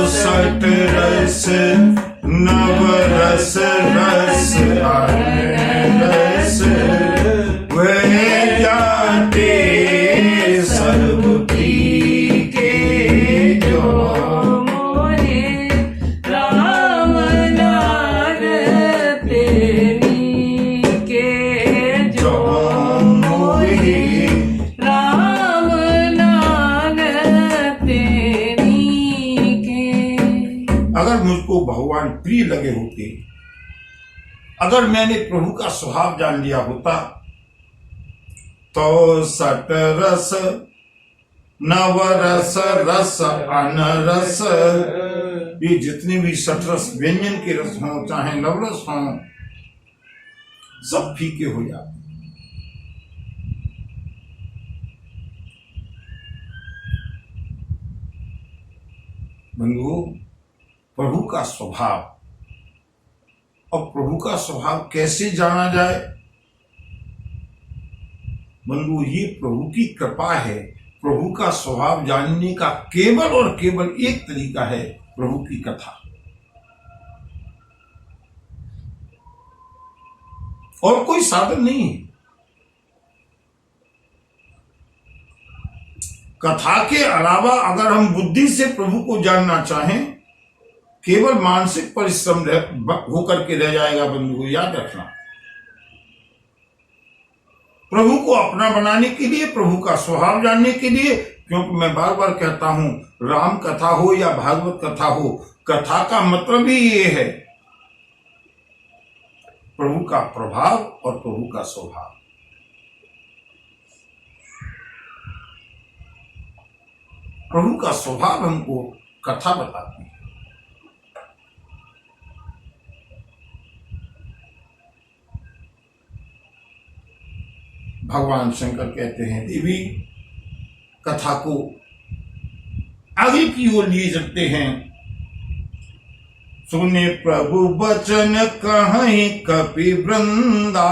सट रस नव रस रस रस वह जाते सर्व के, जो मोहि राम लागते नीके जो मोहि राम लागते नीके। अगर मुझको भगवान प्रिय लगे होते, अगर मैंने प्रभु का स्वभाव जान लिया होता, तो सट रस नव रस रस अनरस, ये जितने भी सट रस व्यंजन के रस हों, चाहे नवरस हों, सब फीके हो जाते। बंधुओं, प्रभु का स्वभाव, और प्रभु का स्वभाव कैसे जाना जाए? बंधु, ये प्रभु की कृपा है। प्रभु का स्वभाव जानने का केवल और केवल एक तरीका है, प्रभु की कथा। और कोई साधन नहीं है। कथा के अलावा अगर हम बुद्धि से प्रभु को जानना चाहें, केवल मानसिक परिश्रम होकर के रह जाएगा। बंधु को याद रखना, प्रभु को अपना बनाने के लिए, प्रभु का स्वभाव जानने के लिए, क्योंकि मैं बार बार कहता हूं, राम कथा हो या भागवत कथा हो, कथा का मतलब ही ये है, प्रभु का प्रभाव और प्रभु का स्वभाव। प्रभु का स्वभाव हमको कथा बताती है। भगवान शंकर कहते हैं, देवी कथा को आगे की ओर लिए चलते हैं। सुने प्रभु वचन कहीं कपि वृंदा।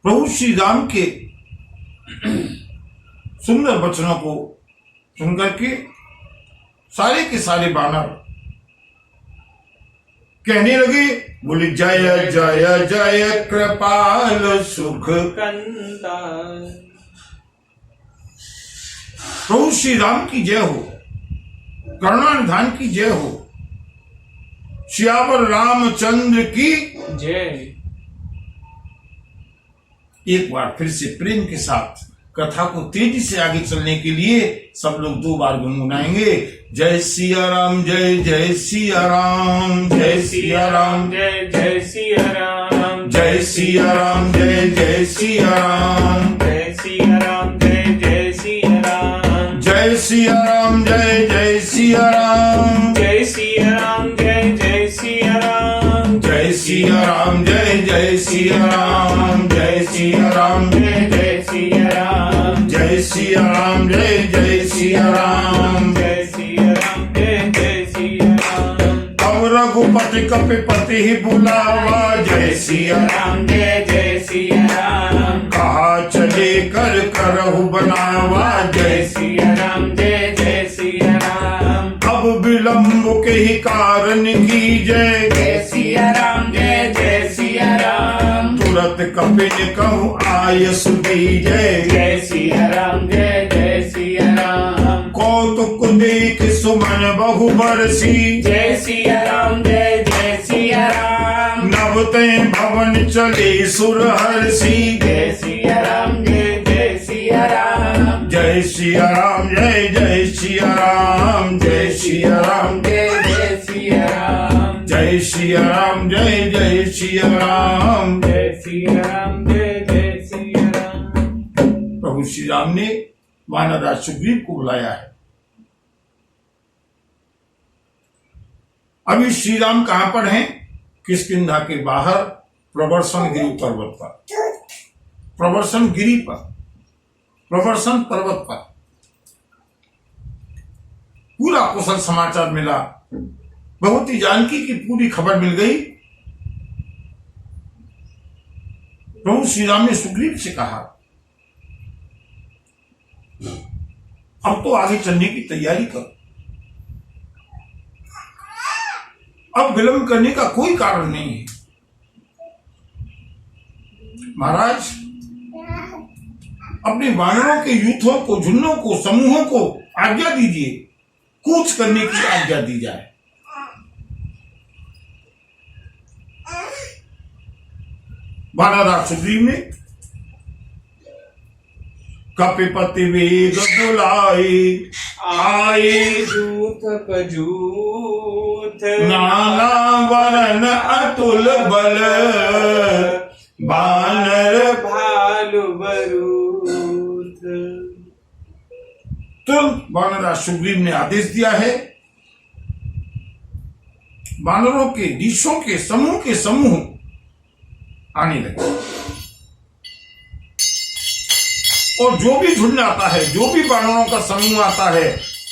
प्रभु श्री राम के सुंदर वचनों को सुनकर के सारे के सारे बानर कहने लगे, बोले जय जय जय कृपाल सुख कंदा। प्रभु श्री राम की जय हो, करुणानिधान की जय हो, श्यावर रामचंद्र की जय। एक बार फिर से प्रेम के साथ कथा को तेजी से आगे चलने के लिए सब लोग 2 बार गुनगुनाएंगे। जय सिया राम, जय जय सिया राम, जय सिया राम, जय जय सिया राम, जय सिया राम, जय जय सिया राम, जय सिया राम, जय जय सिया राम, जय सिया राम, जय जय सिया राम, जय सिया राम, जय जय सिया राम, जय सिया राम, जय जय सिया राम, जय सिया राम, जय जय सिया राम, जय सिया राम, जय जय सिया राम, जय सिया राम, जय जय सिया राम। अब रघुपति कपिपति ही बुलावा, जय सिया राम, राम जय जय सिया राम, कहा चले कर करहु बनावा, जय सिया राम, जय जय सिया राम। अब विलंब के ही कारण की जय, जय सिया राम, जय जय सिया राम, तुरत कपिन कहूँ आय सुधी जय, जय सिया राम, जय जय सिया राम। कौतुक देख सुमन बहु बरसी, जय सिया राम, जय जय सिया राम, नवते भवन चले सुर हर्षी, जय सिया राम, जय जय सिया राम, जय सिया राम, जय जय सिया राम, जय सिया राम, जय जय सिया राम, जय सिया राम, जय जय सिया राम। जय सिया राम, जय जय सिया राम। प्रभु श्री राम ने वानरराज सुग्रीव को बुलाया है। अभी श्री राम कहां पर हैं? किष्किंधा के बाहर प्रवर्षण गिरी पर्वत पर, प्रवर्षण गिरी पर, प्रवर्षण पर्वत पर पूरा कुशल समाचार मिला। बहुत ही जानकी की पूरी खबर मिल गई। प्रभु श्री राम ने सुग्रीव से कहा, अब तो आगे चलने की तैयारी करो, अब विलंब करने का कोई कारण नहीं है। महाराज, अपने वानरों के यूथों को, झुंडों को, समूहों को आज्ञा दीजिए, कूच करने की आज्ञा दी जाए। वानरराज सुग्रीव ने कपिपति वेग बुलाए, आए दूत पजूत, नाना वरन अतुल बल, बानर भालु बरूथ। तुरंत वानरराज सुग्रीव ने आदेश दिया है, बानरों के, ऋषों के समूह आने लगे। और जो भी झुंड आता है, जो भी बानरों का समूह आता है,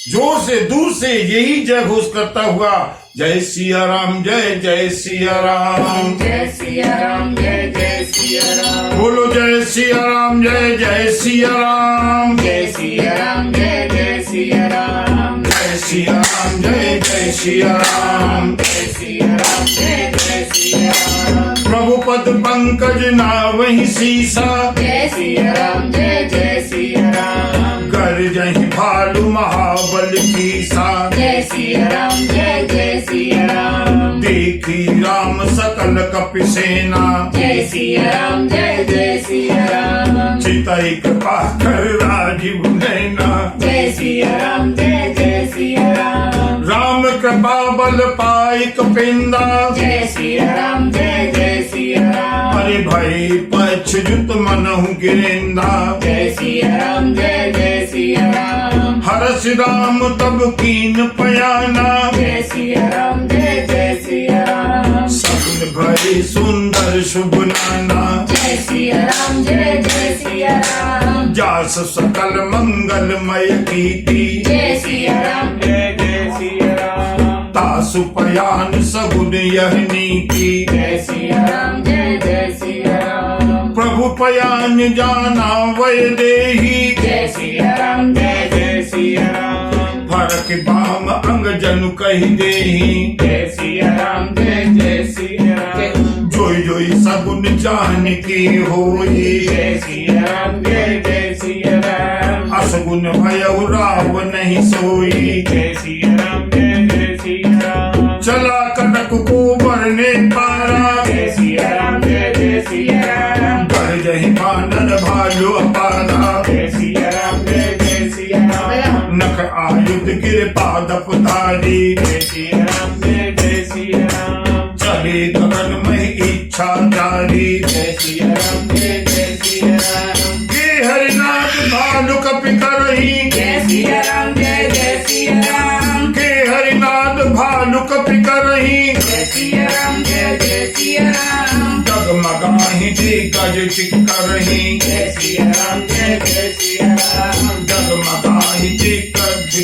जोर से दूर से यही जय घोष करता हुआ, जय सिया राम, जय जय सिया राम, जय सिया राम, जय जय सिया राम, बोलो जय सिया राम, जय जय सिया राम, जय सिया राम, जय जय सिया राम, जय सिया राम, जय जय सिया राम, जय सिया राम, जय जय सिया राम, प्रभु पद पंकज नावहि सीसा, जय सिया राम, जय जय सिया राम, कर जहि भालू महाबल कीसा, जय सिया राम, जय जय सिया राम, देखी राम सकल कपि सेना, जय सिया राम, जय जय सिया राम, चितई कृपा कर राजीव नैना, जय सिया राम, जय जय सिया राम, राम कृपा बल पाई कपिंदा, जय सिया राम, जय जय सिया राम, हरि भई पछुत मनहु गिरिंदा, जय सिया राम, जय जय सिया राम, हरस राम तब कीन पयाना, जय सिया राम, जय जय सिया राम, सगुन भई सुंदर शुभ नाना, जय सिया राम, जय जय सिया राम, जास सकल मंगलमय कीर्ति, जय सिया राम, जय जय सिया राम, तासु पयान सगुन यह नीति, जय सिया राम, जय जय सिया राम, प्रभु पयान जाना वै देही, जय सिया राम, जय जय सिया राम, फरक बाम अंग जनु कहि देही, जय सिया राम, जय जय सिया राम, जोई जोई सगुन जान की होई, जय सिया राम, जय जय सिया राम, असगुन भयउ राव नहीं सोई, जय सिया राम, जय जय सिया राम, चला कनक को बरने पारा, जय सिया राम, जय जय सिया राम, कर जहि बानर भालू अपारा, जय सिया राम, जय जय सिया राम, नख आयुध गिर पादप धारी, जय सिया राम, जय जय सिया राम, चले गगन में इच्छा जारी, जय सिया राम, जय जय सिया राम, के हरिनाथ भालू कपि करही, जय सिया राम, जय जय सिया राम, के हरिनाथ भालू कपि करही, जय सिया राम, जय जय सिया राम, जगमगाहि दिग्गज चित करही, जय सिया राम, जय जय सिया राम, जगमगाहि दिग्गज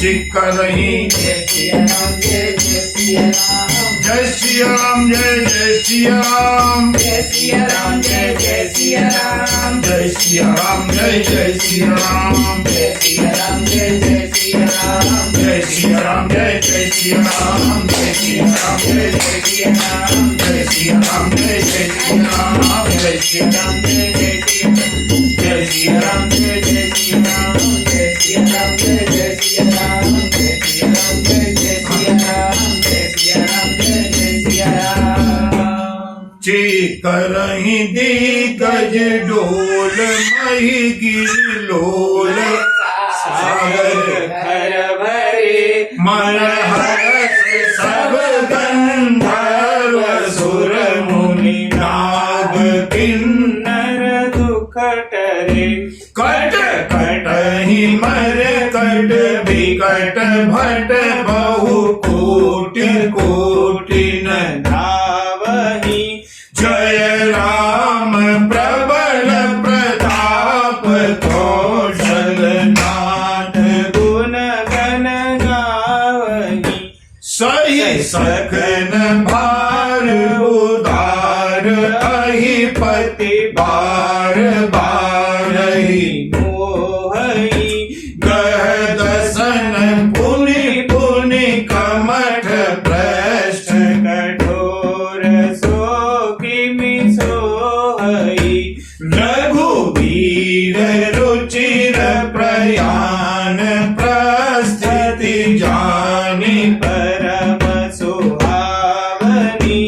चित करही, जय सिया राम, जय जय सिया राम, जय सिया राम, जय जय सिया राम, जय सिया राम, जय जय सिया राम, जय सिया राम, जय जय सिया राम, जय सिया राम, जय जय सिया राम, जय सिया राम, जय जय सिया राम, जय सिया राम, जय जय सिया राम, जय सिया राम, जय जय सिया राम, जय सिया राम, जय जय सिया राम, जय सिया राम, जय जय सिया राम, जय सिया राम, जय जय सिया राम, जय सिया राम, जय जय सिया राम, जय सिया राम, जय जय सिया राम, चे करही दिग्गज डोल मही गिर लोल, सागर हर भरे मन हरस सब गंधर्व सुर मुनि नाग किन्नर दुख टरे कट कटहि मर कट विकट भट बहु कोटि कोटि न धावहि जय राम प्रबल प्रताप कौशल नाथ गुण गण गावहि सही सघन भार उदार अहिपति बार बारहि मोहहि ग्रह दसन पुनि पुनि कमठ भ्रष्ट कठोर सो किमि सोहहि रघुवीर रुचिर प्रयाण प्रस्थिति जानि परम सुहावनि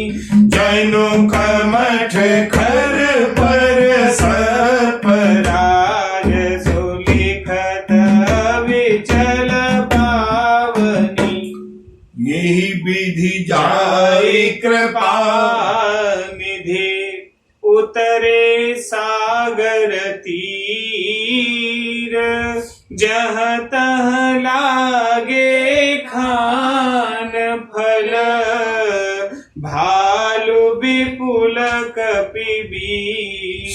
जनु कमठ खर पर सर्प राज सुलिखत विचल पावनि यही विधि जाय कृपा निधि उतरे सागर तीर जह तह लागे खान फल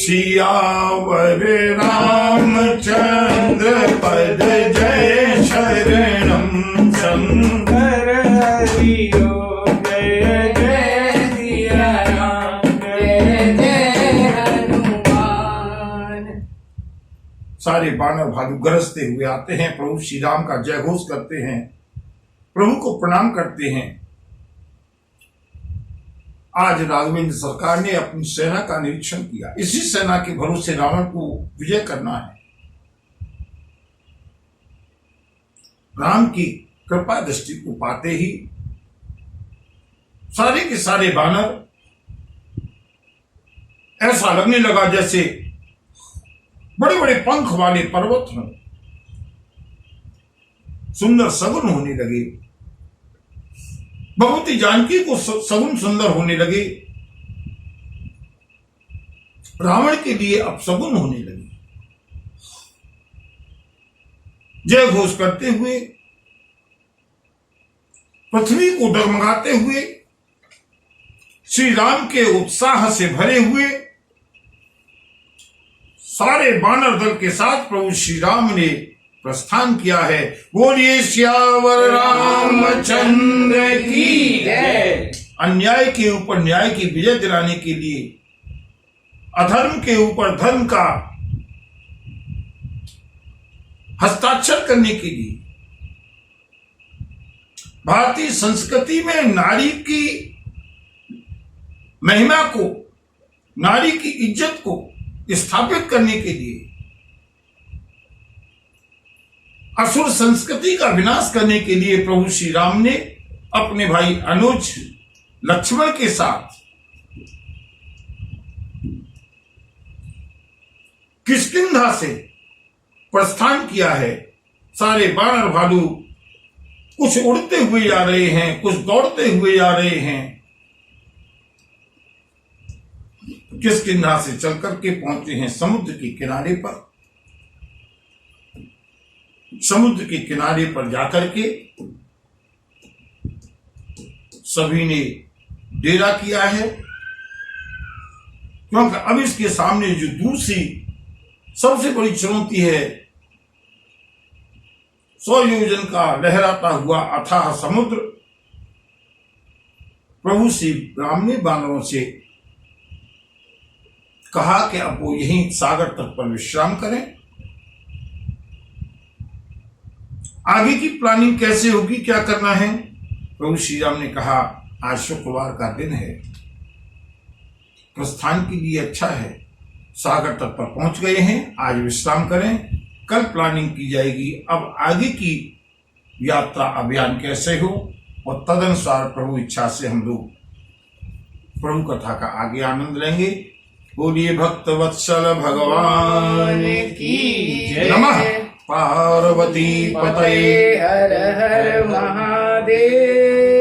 सियावर रामचंद्र पद जय शरणम शंकर हरिओ जय जय सिया राम जय जय हनुमान। सारे बानर भालू गरजते हुए आते हैं, प्रभु श्री राम का जय घोष करते हैं, प्रभु को प्रणाम करते हैं। आज राघवेंद्र सरकार ने अपनी सेना का निरीक्षण किया। इसी सेना के भरोसे रावण को विजय करना है। राम की कृपा दृष्टि को पाते ही सारे के सारे बानर ऐसा लगने लगा जैसे बड़े बड़े पंख वाले पर्वत हों। सुंदर सगुन होने लगे, भगवती जानकी को सगुन सुंदर होने लगे, रावण के लिए अपसगुन होने लगे। जय घोष करते हुए, पृथ्वी को डगमगाते हुए, श्री राम के उत्साह से भरे हुए सारे बानर दल के साथ प्रभु श्री राम ने प्रस्थान किया है। बोलिए सियावर रामचंद्र की जय। अन्याय के ऊपर न्याय की विजय दिलाने के लिए, अधर्म के ऊपर धर्म का हस्ताक्षर करने के लिए, भारतीय संस्कृति में नारी की महिमा को, नारी की इज्जत को स्थापित करने के लिए, असुर संस्कृति का विनाश करने के लिए प्रभु श्री राम ने अपने भाई अनुज लक्ष्मण के साथ किष्किंधा से प्रस्थान किया है। सारे बानर भालू कुछ उड़ते हुए जा रहे हैं, कुछ दौड़ते हुए जा रहे हैं। किष्किंधा से चलकर के पहुंचे हैं समुद्र के किनारे पर। समुद्र के किनारे पर जाकर के सभी ने डेरा किया है, क्योंकि अब इसके सामने जो दूसरी सबसे बड़ी चुनौती है, 100 योजन का लहराता हुआ अथाह समुद्र। प्रभु श्री राम ने बानरों से कहा कि अब वो यहीं सागर तट पर विश्राम करें। आगे की प्लानिंग कैसे होगी, क्या करना है? प्रभु श्री राम ने कहा आज शुक्रवार का दिन है, प्रस्थान के लिए अच्छा है, सागर तट पर पहुंच गए हैं, आज विश्राम करें, कल प्लानिंग की जाएगी। अब आगे की यात्रा अभियान कैसे हो और तदनुसार प्रभु इच्छा से हम लोग प्रभु कथा का आगे आनंद लेंगे। बोलिए भक्त वत्सल भगवान की जय। नमः पार्वती पतये हर हर महादेव।